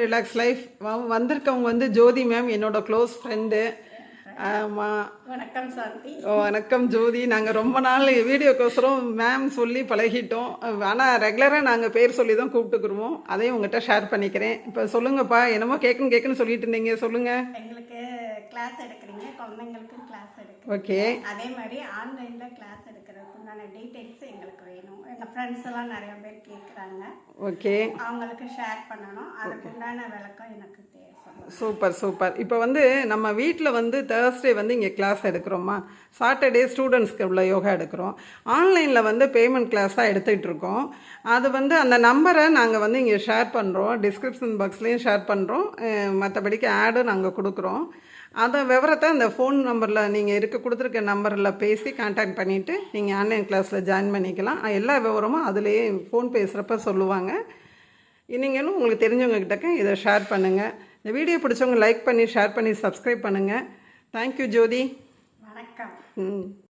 Relax life வந்திருக்கவங்க வந்து ஜோதி ma'am, என்னோட close friend. ஆமாம், வணக்கம் சாந்தி. வணக்கம் ஜோதி. நாங்கள் ரொம்ப நாள் வீடியோக்கோசரம் மேம் சொல்லி பழகிட்டோம். ஆனால் ரெகுலராக நாங்கள் பேர் சொல்லி தான் கூப்பிட்டுக்குருவோம். அதையும் உங்கள்கிட்ட ஷேர் பண்ணிக்கிறேன். இப்போ சொல்லுங்கப்பா, என்னமோ கேட்குன்னு சொல்லிட்டு இருந்தீங்க, சொல்லுங்கள். எங்களுக்கு கிளாஸ் எடுக்கிறீங்க, குழந்தைங்களுக்கு கிளாஸ் எடுக்கிறீங்க. ஓகே. அதே மாதிரி ஆன்லைனில் கிளாஸ் எடுக்கிறதுக்கு உண்டான டீட்டெயில்ஸ் எங்களுக்கு வேணும். எங்கள் ஃப்ரெண்ட்ஸ் எல்லாம் நிறைய பேர் கேட்குறாங்க. ஓகே. அவங்களுக்கு ஷேர் பண்ணணும். அதுக்கு உண்டான விளக்கம் எனக்கு தேவை. Super super. இப்போ வந்து நம்ம வீட்டில் வந்து தேர்ஸ்டே வந்து இங்கே கிளாஸ் எடுக்கிறோமா, சாட்டர்டே ஸ்டூடெண்ட்ஸ்க்கு உள்ள யோகா எடுக்கிறோம். ஆன்லைனில் வந்து பேமெண்ட் கிளாஸாக எடுத்துகிட்டு இருக்கோம். அது வந்து அந்த நம்பரை நாங்கள் வந்து இங்கே ஷேர் பண்ணுறோம், டிஸ்கிரிப்ஷன் பாக்ஸ்லேயும் ஷேர் பண்ணுறோம். மற்றபடிக்கு ஆடும் நாங்கள் கொடுக்குறோம். அதை விவரத்தை அந்த ஃபோன் நம்பரில் நீங்கள் கொடுத்துருக்க நம்பரில் பேசி கான்டாக்ட் பண்ணிவிட்டு நீங்கள் ஆன்லைன் கிளாஸில் ஜாயின் பண்ணிக்கலாம். எல்லா விவரமும் அதிலேயே ஃபோன் பேசுகிறப்ப சொல்லுவாங்க. நீங்களும் உங்களுக்கு தெரிஞ்சவங்க கிட்டக்க இதை ஷேர் பண்ணுங்கள். இந்த வீடியோ பிடிச்சவங்க லைக் பண்ணி ஷேர் பண்ணி சப்ஸ்கிரைப் பண்ணுங்கள். தேங்க்யூ ஜோதி. வணக்கம்.